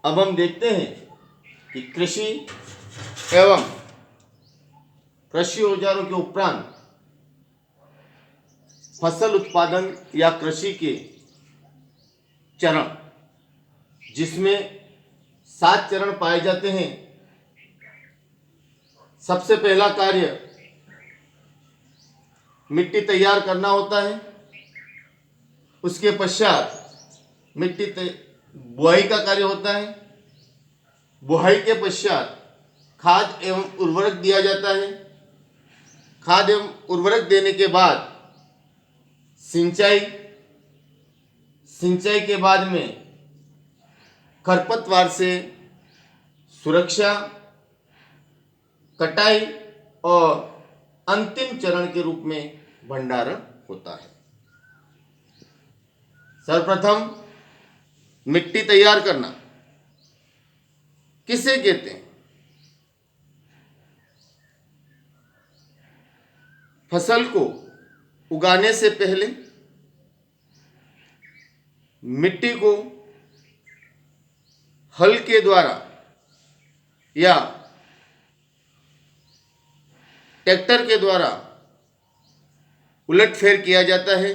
अब हम देखते हैं कि कृषि एवं कृषि औजारों के उपरांत फसल उत्पादन या कृषि के चरण, जिसमें 7 चरण पाए जाते हैं। सबसे पहला कार्य मिट्टी तैयार करना होता है। उसके पश्चात बुआई का कार्य होता है। बुआई के पश्चात खाद एवं उर्वरक दिया जाता है। खाद एवं उर्वरक देने के बाद सिंचाई के बाद में खरपतवार से सुरक्षा, कटाई और अंतिम चरण के रूप में भंडारण होता है। सर्वप्रथम मिट्टी तैयार करना किसे कहते हैं? फसल को उगाने से पहले मिट्टी को हल के द्वारा या ट्रैक्टर के द्वारा उलटफेर किया जाता है।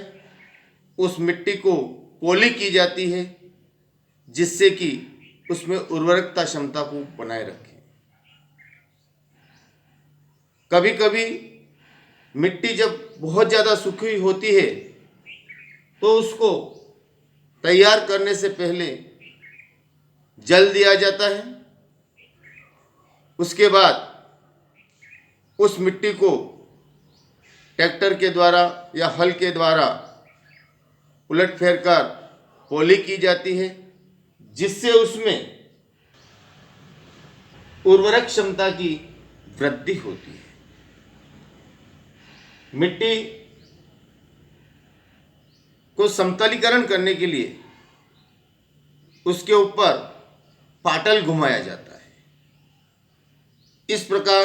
उस मिट्टी को पौली की जाती है, जिससे कि उसमें उर्वरकता क्षमता को बनाए रखें। कभी कभी मिट्टी जब बहुत ज़्यादा सूखी हुई होती है तो उसको तैयार करने से पहले जल दिया जाता है। उसके बाद उस मिट्टी को ट्रैक्टर के द्वारा या हल के द्वारा उलटफेर कर पौली की जाती है, जिससे उसमें उर्वरक क्षमता की वृद्धि होती है। मिट्टी को समतलीकरण करने के लिए उसके ऊपर पाटल घुमाया जाता है। इस प्रकार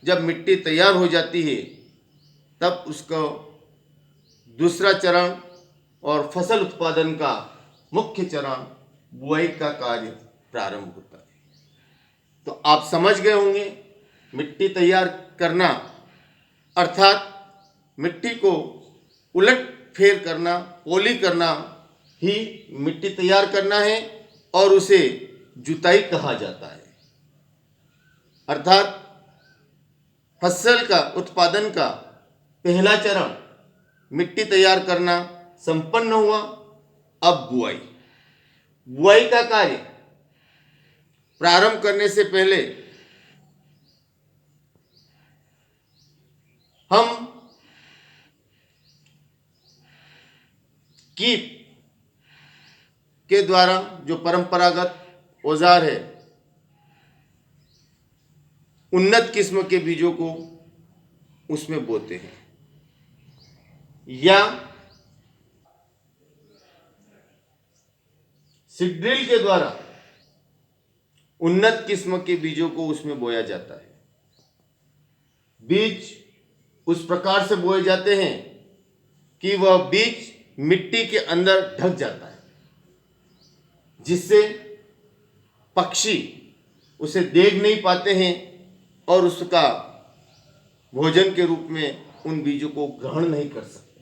जब मिट्टी तैयार हो जाती है तब उसको दूसरा चरण और फसल उत्पादन का मुख्य चरण बुआई का कार्य प्रारंभ होता है। तो आप समझ गए होंगे, मिट्टी तैयार करना अर्थात मिट्टी को उलट फेर करना, पौली करना ही मिट्टी तैयार करना है और उसे जुताई कहा जाता है। अर्थात फसल का उत्पादन का पहला चरण मिट्टी तैयार करना संपन्न हुआ। अब बुआई का कार्य प्रारंभ करने से पहले हम कीप के द्वारा जो परंपरागत औजार है, उन्नत किस्म के बीजों को उसमें बोते हैं, या सीड्रिल के द्वारा उन्नत किस्म के बीजों को उसमें बोया जाता है। बीज उस प्रकार से बोए जाते हैं कि वह बीज मिट्टी के अंदर ढक जाता है, जिससे पक्षी उसे देख नहीं पाते हैं और उसका भोजन के रूप में उन बीजों को ग्रहण नहीं कर सकते।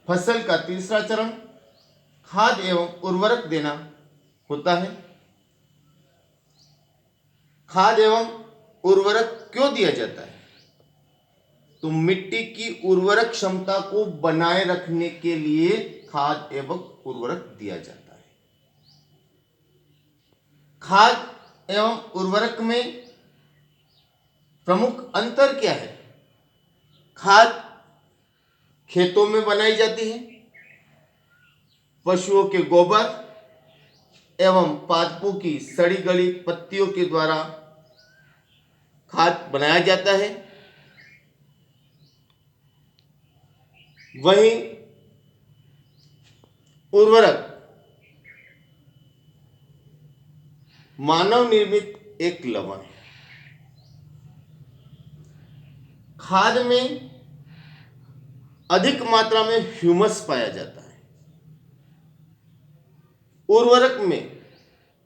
फसल का तीसरा चरण खाद एवं उर्वरक देना होता है। खाद एवं उर्वरक क्यों दिया जाता है? तो मिट्टी की उर्वरक क्षमता को बनाए रखने के लिए खाद एवं उर्वरक दिया जाता है। खाद एवं उर्वरक में प्रमुख अंतर क्या है? खाद खेतों में बनाई जाती है, पशुओं के गोबर एवं पादपों की सड़ी गली पत्तियों के द्वारा खाद बनाया जाता है। वहीं उर्वरक मानव निर्मित एक लवण है। खाद में अधिक मात्रा में ह्यूमस पाया जाता है। उर्वरक में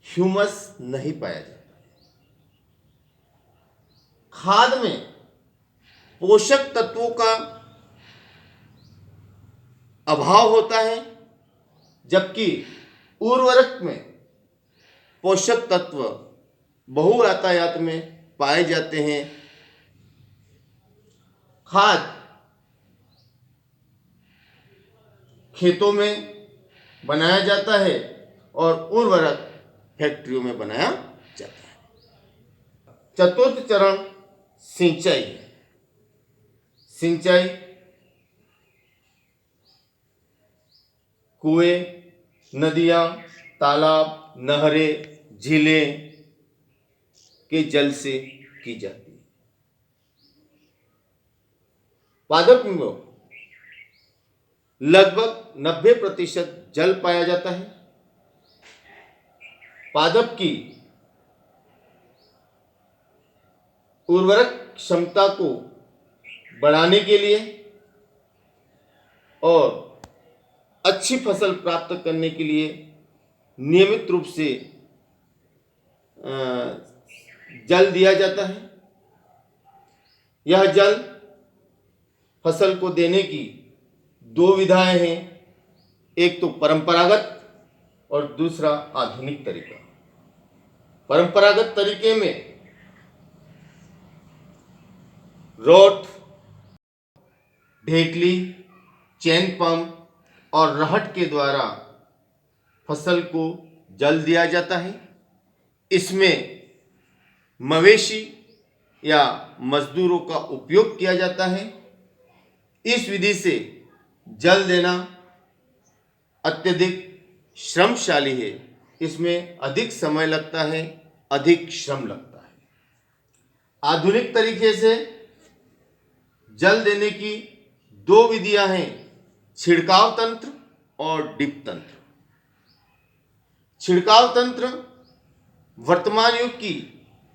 ह्यूमस नहीं पाया जाता। खाद में पोषक तत्वों का अभाव होता है, जबकि उर्वरक में पोषक तत्व बहुतायत में पाए जाते हैं। खाद खेतों में बनाया जाता है और उर्वरक फैक्ट्रियों में बनाया जाता है। चतुर्थ चरण सिंचाई है। सिंचाई कुएं, नदियां, तालाब, नहरें, झीलें के जल से की जाती है। पादप में लगभग 90% जल पाया जाता है। पादप की उर्वरक क्षमता को बढ़ाने के लिए और अच्छी फसल प्राप्त करने के लिए नियमित रूप से जल दिया जाता है। यह जल फसल को देने की दो विधाएं हैं, एक तो परंपरागत और दूसरा आधुनिक तरीका। परंपरागत तरीके में रोट, ढेकली, चैन पंप और रहट के द्वारा फसल को जल दिया जाता है। इसमें मवेशी या मजदूरों का उपयोग किया जाता है। इस विधि से जल देना अत्यधिक श्रमशाली है। इसमें अधिक समय लगता है, अधिक श्रम लगता है। आधुनिक तरीके से जल देने की दो विधियां हैं, छिड़काव तंत्र और डिप तंत्र। छिड़काव तंत्र वर्तमान युग की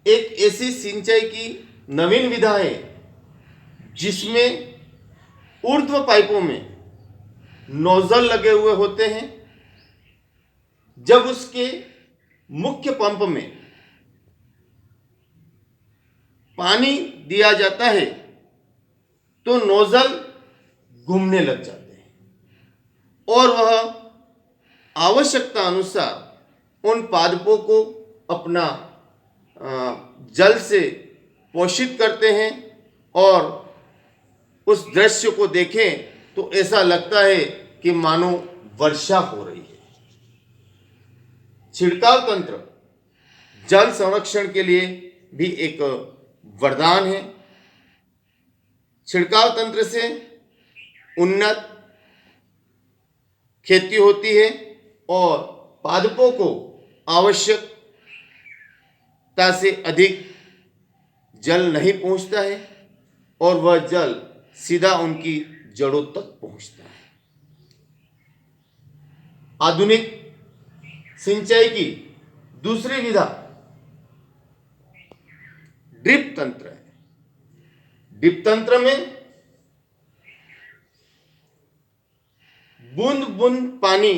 एक ऐसी सिंचाई की नवीन विधा है जिसमें ऊर्ध्व पाइपों में नोजल लगे हुए होते हैं। जब उसके मुख्य पंप में पानी दिया जाता है तो नोजल घूमने लग जाते हैं और वह आवश्यकता अनुसार उन पादपों को अपना जल से पोषित करते हैं और उस दृश्य को देखें तो ऐसा लगता है कि मानो वर्षा हो रही है। छिड़काव तंत्र जल संरक्षण के लिए भी एक वरदान है। छिड़काव तंत्र से उन्नत खेती होती है और पादपों को आवश्यकता से अधिक जल नहीं पहुंचता है और वह जल सीधा उनकी जड़ों तक पहुंचता है। आधुनिक सिंचाई की दूसरी विधा ड्रिप तंत्र है। ड्रिप तंत्र में बूंद बूंद पानी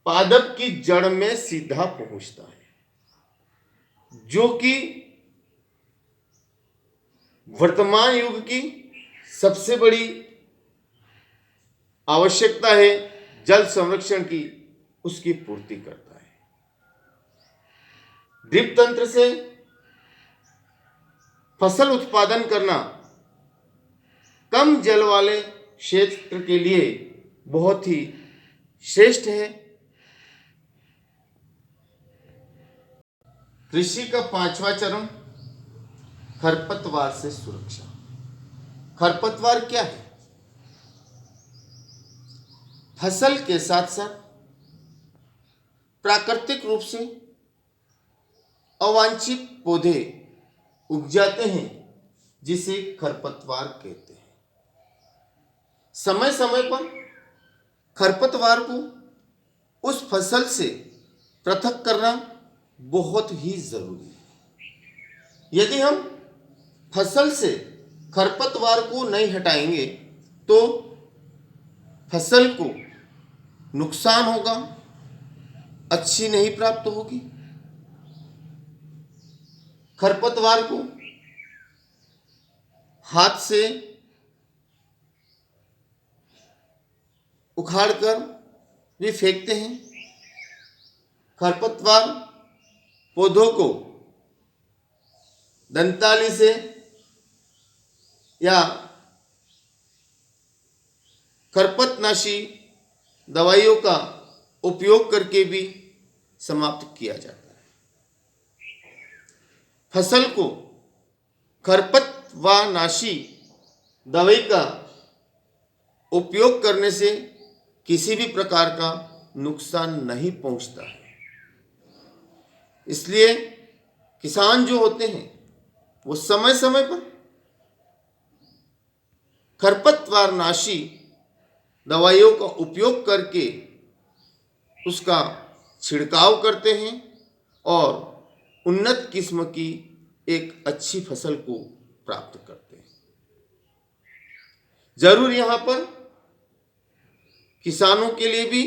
पादप की जड़ में सीधा पहुंचता है, जो कि वर्तमान युग की सबसे बड़ी आवश्यकता है जल संरक्षण की, उसकी पूर्ति करता है। ड्रिप तंत्र से फसल उत्पादन करना कम जल वाले क्षेत्र के लिए बहुत ही श्रेष्ठ है। कृषि का पांचवा चरण खरपतवार से सुरक्षा। खरपतवार क्या है? फसल के साथ साथ प्राकृतिक रूप से अवांछित पौधे उग जाते हैं जिसे खरपतवार कहते हैं। समय समय पर खरपतवार को उस फसल से पृथक करना बहुत ही जरूरी है। यदि हम फसल से खरपतवार को नहीं हटाएंगे तो फसल को नुकसान होगा अच्छी नहीं प्राप्त होगी। खरपतवार को हाथ से उखाड़कर भी फेंकते हैं। खरपतवार पौधों को दंताली से या खरपतनाशी दवाइयों का उपयोग करके भी समाप्त किया जाता है। फसल को खरपतवारनाशी दवाई का उपयोग करने से किसी भी प्रकार का नुकसान नहीं पहुंचता है। इसलिए किसान जो होते हैं वो समय समय पर खरपतवारनाशी दवाइयों का उपयोग करके उसका छिड़काव करते हैं और उन्नत किस्म की एक अच्छी फसल को प्राप्त करते हैं। जरूर यहाँ पर किसानों के लिए भी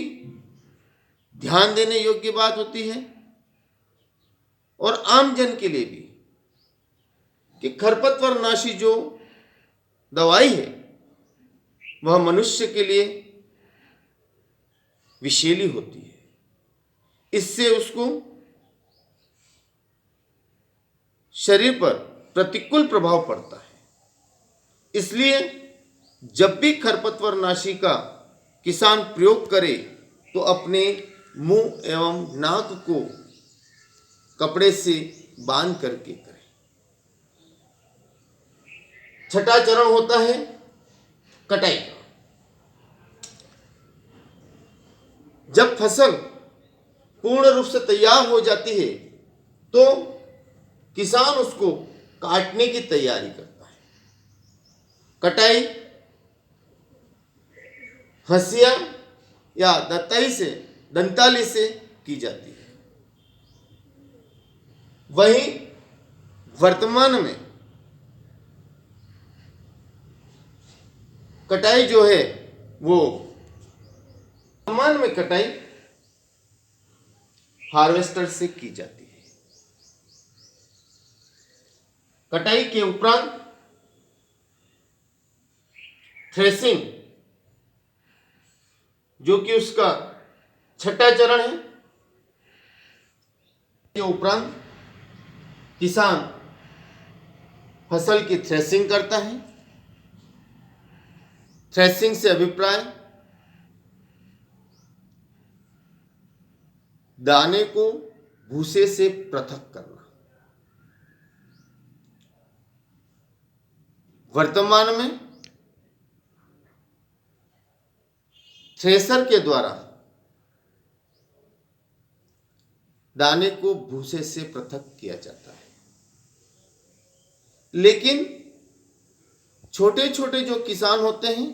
ध्यान देने योग्य बात होती है और आम जन के लिए भी कि खरपतवारनाशी जो दवाई है वह मनुष्य के लिए विषैली होती है। इससे उसको शरीर पर प्रतिकूल प्रभाव पड़ता है। इसलिए जब भी खरपतवारनाशी का किसान प्रयोग करे तो अपने मुंह एवं नाक को कपड़े से बांध करके करे। छठा चरण होता है कटाई का। जब फसल पूर्ण रूप से तैयार हो जाती है तो किसान उसको काटने की तैयारी करता है। कटाई हंसिया या दंताली से की जाती है। वहीं वर्तमान में कटाई जो है वो वर्तमान में कटाई हार्वेस्टर से की जाती है। कटाई के उपरांत थ्रेसिंग जो कि उसका छठा चरण है, के उपरांत किसान फसल की थ्रेसिंग करता है। थ्रेसिंग से अभिप्राय दाने को भूसे से पृथक करना। वर्तमान में थ्रेसर के द्वारा दाने को भूसे से पृथक किया जाता है, लेकिन छोटे छोटे जो किसान होते हैं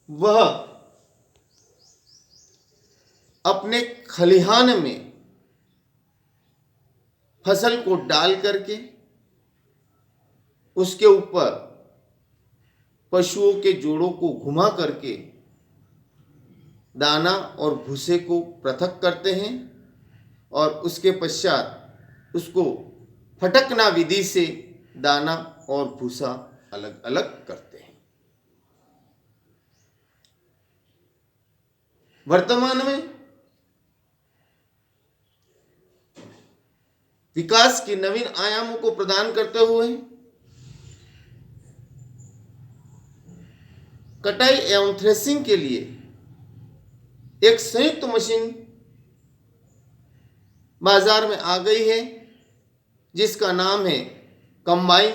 वह अपने खलिहान में फसल को डाल करके उसके ऊपर पशुओं के जोड़ों को घुमा करके दाना और भूसे को पृथक करते हैं और उसके पश्चात उसको फटकना विधि से दाना और भूसा अलग अलग करते हैं। वर्तमान में विकास के नवीन आयामों को प्रदान करते हुए कटाई एवं थ्रेसिंग के लिए एक संयुक्त मशीन बाजार में आ गई है जिसका नाम है कंबाइन।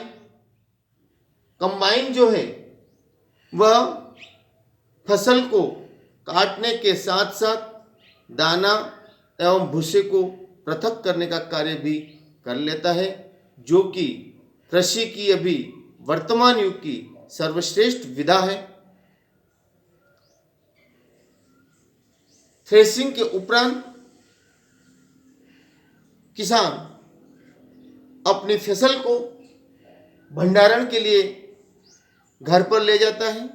कंबाइन जो है वह फसल को काटने के साथ साथ दाना एवं भूसे को पृथक करने का कार्य भी कर लेता है, जो कि कृषि की अभी वर्तमान युग की सर्वश्रेष्ठ विधा है। थ्रेसिंग के उपरांत किसान अपनी फसल को भंडारण के लिए घर पर ले जाता है।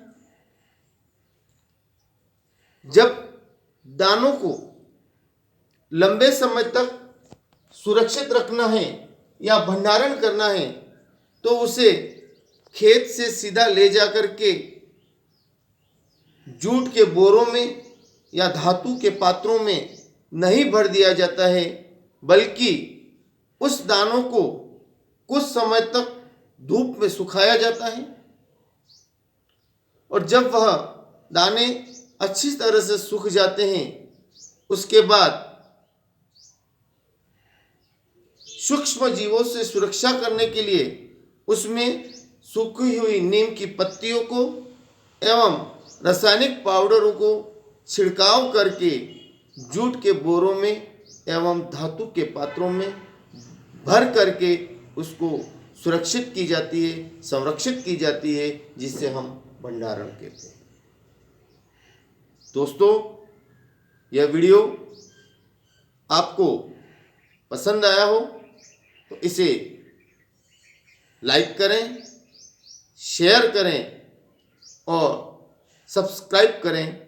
जब दानों को लंबे समय तक सुरक्षित रखना है या भंडारण करना है तो उसे खेत से सीधा ले जा कर के जूट के बोरों में या धातु के पात्रों में नहीं भर दिया जाता है, बल्कि उस दानों को कुछ समय तक धूप में सुखाया जाता है और जब वह दाने अच्छी तरह से सूख जाते हैं उसके बाद सूक्ष्म जीवों से सुरक्षा करने के लिए उसमें सूखी हुई नीम की पत्तियों को एवं रासायनिक पाउडरों को छिड़काव करके जूट के बोरों में एवं धातु के पात्रों में भर करके उसको सुरक्षित की जाती है, संरक्षित की जाती है, जिसे हम भंडारण कहते हैं। दोस्तों, यह वीडियो आपको पसंद आया हो तो इसे लाइक करें, शेयर करें और सब्सक्राइब करें